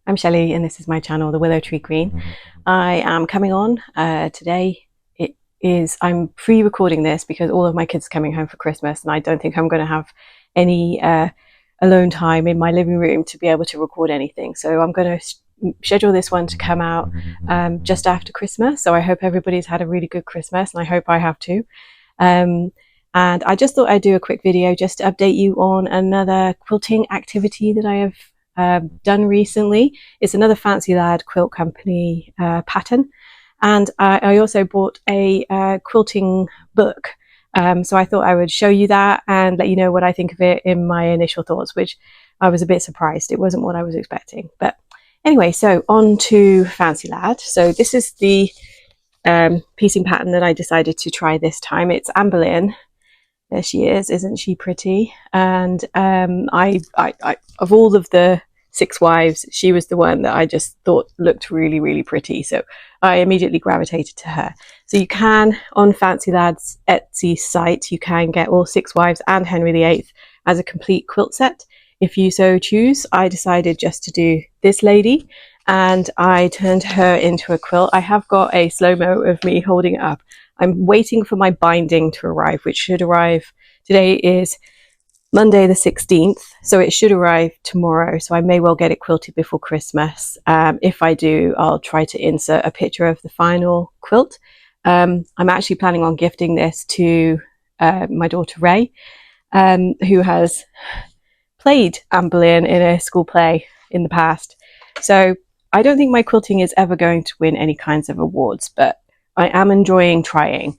I'm Shelley and this is my channel, The Willow Tree Queen. I am coming on today. I'm pre-recording this because all of my kids are coming home for Christmas and I don't think I'm going to have any alone time in my living room to be able to record anything. So I'm going to schedule this one to come out just after Christmas. So I hope everybody's had a really good Christmas and I hope I have too. And I just thought I'd do a quick video just to update you on another quilting activity that I have done recently. It's another Fancy Lad Quilt Company pattern, and I also bought a quilting book, so I thought I would show you that and let you know what I think of it in my initial thoughts, which I was a bit surprised. It wasn't what I was expecting, but anyway, so on to Fancy Lad. So this is the piecing pattern that I decided to try this time. It's Amber Lynn. There she is, isn't she pretty? And I of all of the 6 wives, she was the one that I just thought looked really, really pretty. So I immediately gravitated to her. So you can, on Fancy Lad's Etsy site, you can get all 6 wives and Henry VIII as a complete quilt set if you so choose. I decided just to do this lady and I turned her into a quilt. I have got a slow-mo of me holding it up. I'm waiting for my binding to arrive, which should arrive. Today is Monday the 16th, so it should arrive tomorrow. So I may well get it quilted before Christmas. If I do, I'll try to insert a picture of the final quilt. I'm actually planning on gifting this to my daughter Ray, who has played Anne Boleyn in a school play in the past. So I don't think my quilting is ever going to win any kinds of awards, but I am enjoying trying.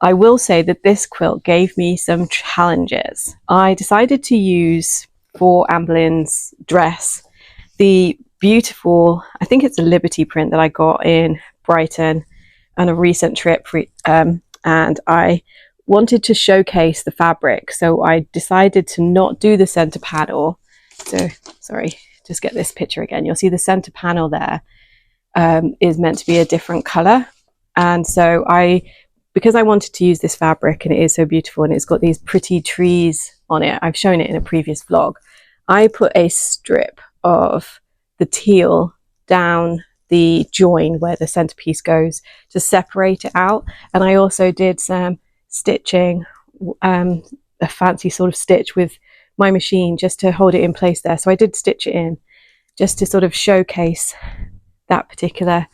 I will say that this quilt gave me some challenges. I decided to use for Anne Boleyn's dress the beautiful, I think it's a Liberty print that I got in Brighton on a recent trip, and I wanted to showcase the fabric, so I decided to not do the center panel. So sorry, just get this picture again. You'll see the center panel there is meant to be a different color. And so because I wanted to use this fabric and it is so beautiful and it's got these pretty trees on it, I've shown it in a previous vlog, I put a strip of the teal down the join where the centerpiece goes to separate it out. And I also did some stitching, a fancy sort of stitch with my machine just to hold it in place there. So I did stitch it in just to sort of showcase that particular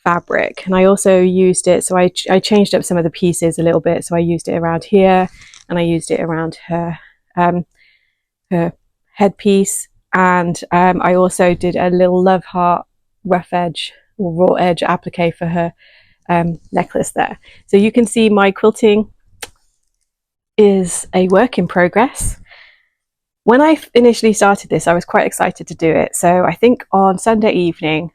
fabric. And I also used it, so I changed up some of the pieces a little bit. So I used it around here and I used it around her headpiece, and I also did a little love heart rough edge or raw edge applique for her necklace there. So you can see my quilting is a work in progress. When I initially started this, I was quite excited to do it. So I think on Sunday evening,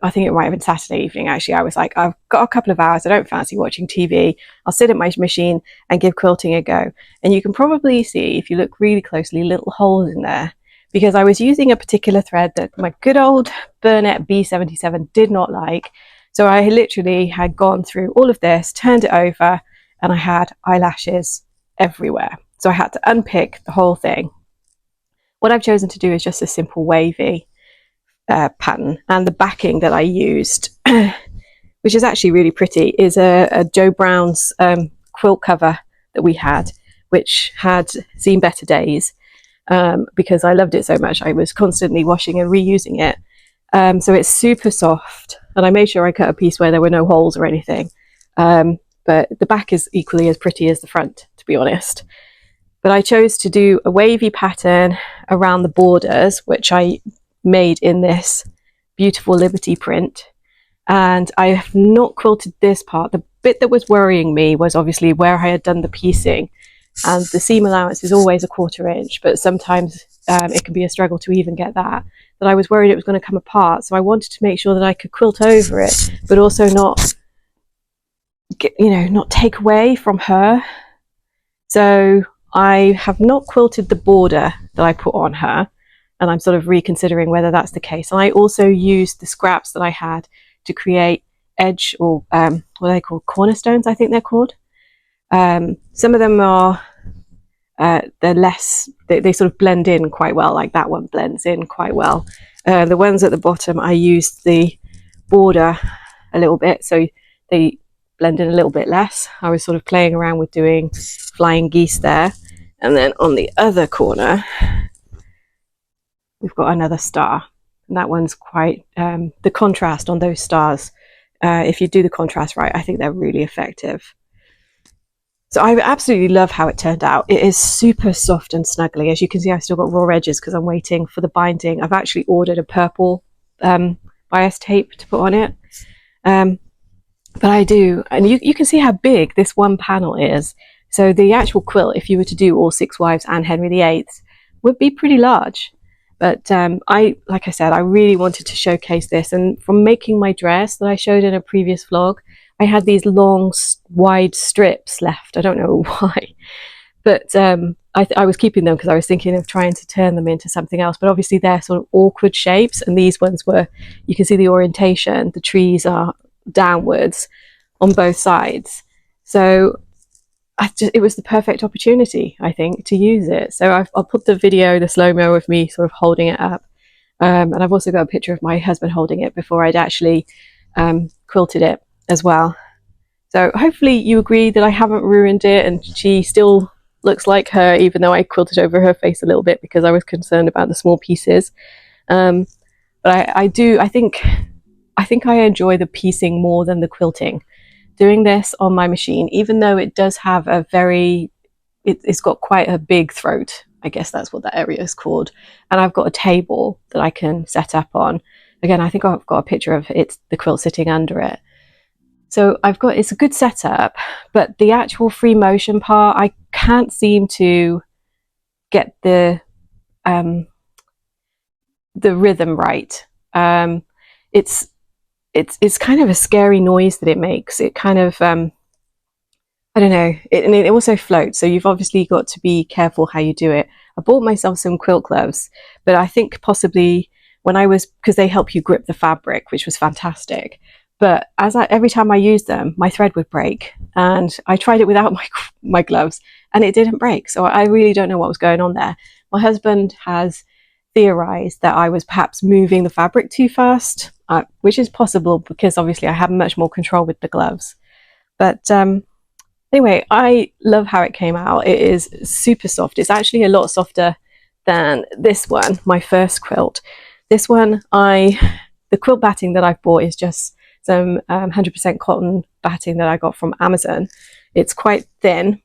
I think it might have been Saturday evening actually, I was like, I've got a couple of hours, I don't fancy watching TV, I'll sit at my machine and give quilting a go. And you can probably see, if you look really closely, little holes in there, because I was using a particular thread that my good old Burnett B77 did not like. So I literally had gone through all of this, turned it over, and I had eyelashes everywhere. So I had to unpick the whole thing. What I've chosen to do is just a simple wavy pattern, and the backing that I used, which is actually really pretty, is a Joe Brown's quilt cover that we had, which had seen better days because I loved it so much. I was constantly washing and reusing it. So it's super soft, and I made sure I cut a piece where there were no holes or anything. But the back is equally as pretty as the front, to be honest. But I chose to do a wavy pattern around the borders, which I made in this beautiful Liberty print. And I have not quilted this part. The bit that was worrying me was obviously where I had done the piecing, and the seam allowance is always a 1/4 inch, but sometimes it can be a struggle to even get that. But I was worried it was going to come apart, so I wanted to make sure that I could quilt over it, but also not not take away from her. So I have not quilted the border that I put on her, and I'm sort of reconsidering whether that's the case. And I also used the scraps that I had to create edge, or what are they called? Cornerstones, I think they're called. Some of them are, they're less, they sort of blend in quite well, like that one blends in quite well. The ones at the bottom, I used the border a little bit, so they blend in a little bit less. I was sort of playing around with doing flying geese there. And then on the other corner, we've got another star. And that one's quite, the contrast on those stars, if you do the contrast right, I think they're really effective. So I absolutely love how it turned out. It is super soft and snuggly. As you can see, I've still got raw edges because I'm waiting for the binding. I've actually ordered a purple bias tape to put on it. But I do, and you can see how big this one panel is. So the actual quilt, if you were to do all 6 wives and Henry VIII, would be pretty large. But like I said, I really wanted to showcase this. And from making my dress that I showed in a previous vlog, I had these long, wide strips left. I don't know why, but I was keeping them because I was thinking of trying to turn them into something else. But obviously they're sort of awkward shapes, and these ones were, you can see the orientation. The trees are downwards on both sides. So it was the perfect opportunity, I think, to use it. So I'll put the video, the slow-mo of me sort of holding it up. And I've also got a picture of my husband holding it before I'd actually quilted it as well. So hopefully you agree that I haven't ruined it and she still looks like her, even though I quilted over her face a little bit because I was concerned about the small pieces. But I think I enjoy the piecing more than the quilting. Doing this on my machine, even though it does have a it's got quite a big throat, I guess that's what that area is called, and I've got a table that I can set up on. Again, I think I've got a picture of the quilt sitting under it. So it's a good setup, but the actual free motion part, I can't seem to get the rhythm right. It's kind of a scary noise that it makes. It kind of, I don't know, and it also floats. So you've obviously got to be careful how you do it. I bought myself some quilt gloves, but I think possibly because they help you grip the fabric, which was fantastic. But every time I used them, my thread would break, and I tried it without my gloves, and it didn't break. So I really don't know what was going on there. My husband has theorized that I was perhaps moving the fabric too fast, which is possible because obviously I have much more control with the gloves. But anyway, I love how it came out. It is super soft. It's actually a lot softer than this one, my first quilt. This one, the quilt batting that I've bought is just some 100% cotton batting that I got from Amazon. It's quite thin.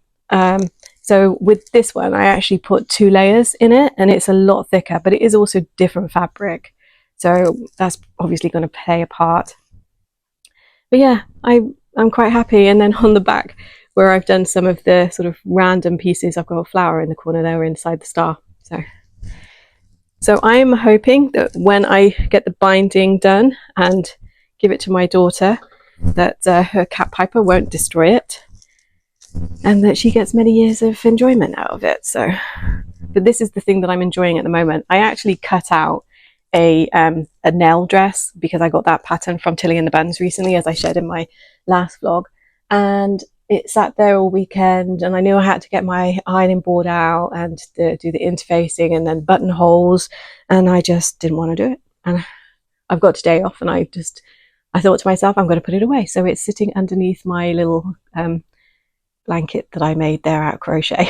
So with this one, I actually put 2 layers in it, and it's a lot thicker, but it is also different fabric. So that's obviously going to play a part. But yeah, I'm quite happy. And then on the back, where I've done some of the sort of random pieces, I've got a flower in the corner there inside the star. So I'm hoping that when I get the binding done and give it to my daughter, that her cat Piper won't destroy it, and that she gets many years of enjoyment out of it. But this is the thing that I'm enjoying at the moment. I actually cut out a Nell dress because I got that pattern from Tilly and the Buns recently, as I shared in my last vlog, and it sat there all weekend, and I knew I had to get my ironing board out and do the interfacing and then buttonholes, and I just didn't want to do it. And I've got today off, and I thought to myself, I'm going to put it away. So it's sitting underneath my little blanket that I made there out of crochet.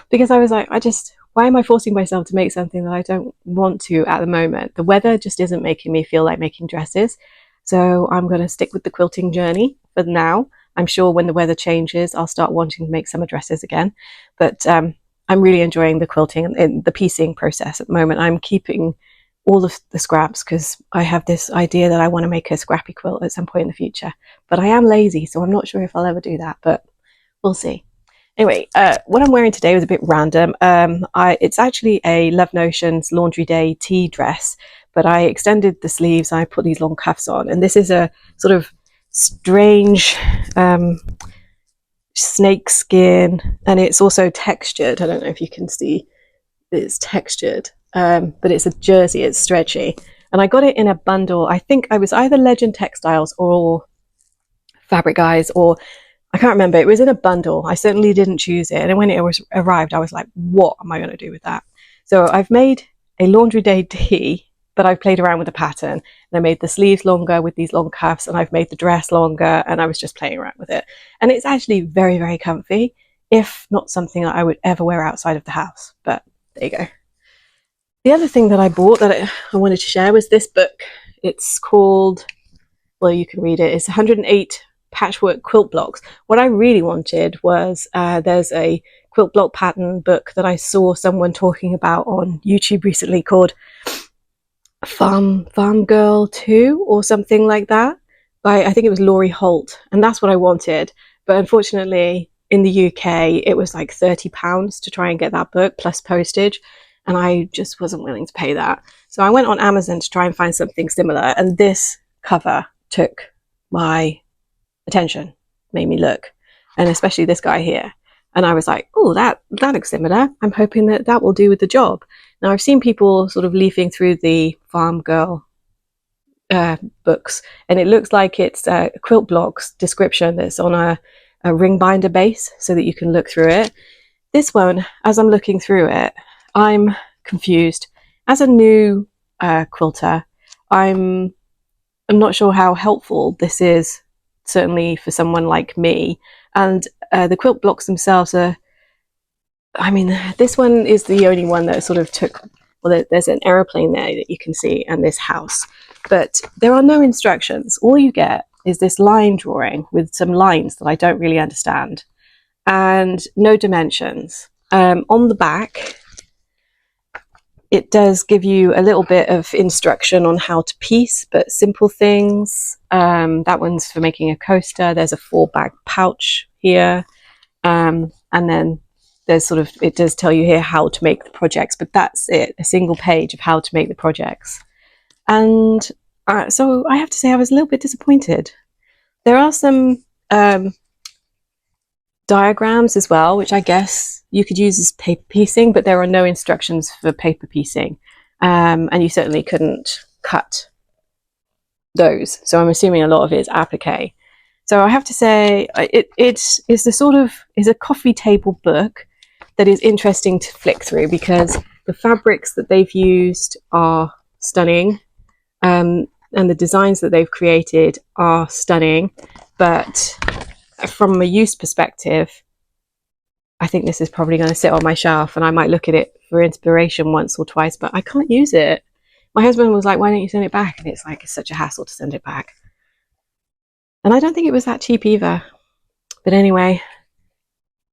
Because I was like, why am I forcing myself to make something that I don't want to at the moment? The weather just isn't making me feel like making dresses. So I'm going to stick with the quilting journey for now. I'm sure when the weather changes, I'll start wanting to make summer dresses again. But I'm really enjoying the quilting and the piecing process at the moment. I'm keeping all of the scraps because I have this idea that I want to make a scrappy quilt at some point in the future. But I am lazy, so I'm not sure if I'll ever do that, but we'll see. Anyway, what I'm wearing today was a bit random. It's actually a Love Notions Laundry Day tea dress, but I extended the sleeves. I put these long cuffs on, and this is a sort of strange snake skin, and it's also textured. I don't know if you can see, it's textured, but it's a jersey. It's stretchy, and I got it in a bundle. I think I was either Legend Textiles or Fabric Guys, or I can't remember. It was in a bundle. I certainly didn't choose it, and when it arrived, I was like, what am I going to do with that? So I've made a laundry day tea but I've played around with the pattern, and I made the sleeves longer with these long cuffs, and I've made the dress longer, and I was just playing around with it. And it's actually very, very comfy, if not something that I would ever wear outside of the house. But there you go. The other thing that I bought that I wanted to share was this book. It's called, well, you can read it. It's 108 patchwork quilt blocks. What I really wanted was, there's a quilt block pattern book that I saw someone talking about on YouTube recently called Farm Girl 2 or something like that, by, I think it was Laurie Holt, and that's what I wanted. But unfortunately in the UK it was like £30 to try and get that book plus postage, and I just wasn't willing to pay that. So I went on Amazon to try and find something similar, and this cover took my attention, made me look, and especially this guy here. And I was like, oh, that looks similar. I'm hoping that will do with the job. Now, I've seen people sort of leafing through the Farm Girl books, and it looks like it's a quilt blocks description that's on a ring binder base so that you can look through it. This one, as I'm looking through it, I'm confused. As a new quilter, I'm not sure how helpful this is, certainly for someone like me. And the quilt blocks themselves are, I mean, this one is the only one that sort of took, well, there's an aeroplane there that you can see, and this house, but there are no instructions. All you get is this line drawing with some lines that I don't really understand, and no dimensions. On the back, it does give you a little bit of instruction on how to piece, but simple things. That one's for making a coaster. There's a 4-bag pouch here. And then there's sort of, it does tell you here how to make the projects, but that's it, a single page of how to make the projects. And so I have to say I was a little bit disappointed. There are some diagrams as well, which I guess you could use as paper piecing, but there are no instructions for paper piecing, and you certainly couldn't cut those. So I'm assuming a lot of it is applique. So I have to say it is the sort of, is a coffee table book that is interesting to flick through, because the fabrics that they've used are stunning, and the designs that they've created are stunning, but from a use perspective, I think this is probably going to sit on my shelf, and I might look at it for inspiration once or twice, but I can't use it. My husband was like, why don't you send it back? And it's like, it's such a hassle to send it back. And I don't think it was that cheap either. But anyway,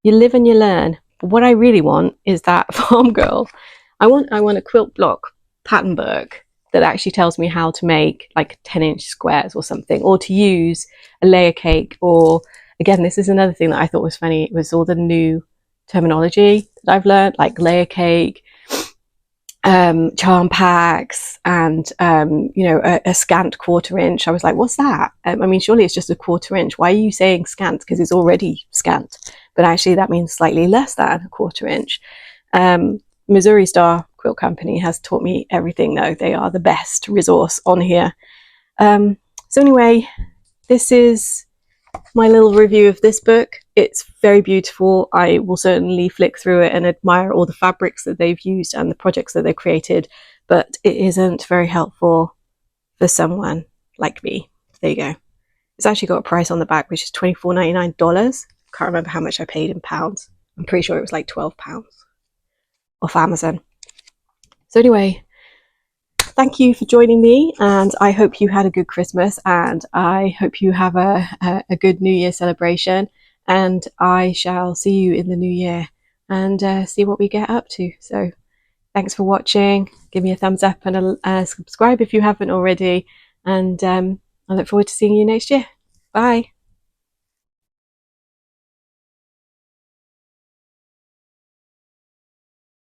you live and you learn. But what I really want is that Farm Girl. I want a quilt block pattern book that actually tells me how to make like 10-inch squares or something, or to use a layer cake, or again, this is another thing that I thought was funny. It was all the new terminology that I've learned, like layer cake, charm packs, and you know, a scant 1/4 inch. I was like, what's that? I mean, surely it's just a 1/4 inch. Why are you saying scant? Because it's already scant, but actually that means slightly less than a 1/4 inch. Missouri Star Quilt Company has taught me everything, though. They are the best resource on here. So anyway, this is my little review of this book. It's very beautiful. I will certainly flick through it and admire all the fabrics that they've used and the projects that they've created, but it isn't very helpful for someone like me. There you go. It's actually got a price on the back, which is $24.99. Can't remember how much I paid in pounds. I'm pretty sure it was like £12 off Amazon. So anyway, thank you for joining me, and I hope you had a good Christmas, and I hope you have a good New Year celebration, and I shall see you in the new year and see what we get up to. So thanks for watching. Give me a thumbs up and subscribe if you haven't already, and I look forward to seeing you next year. Bye.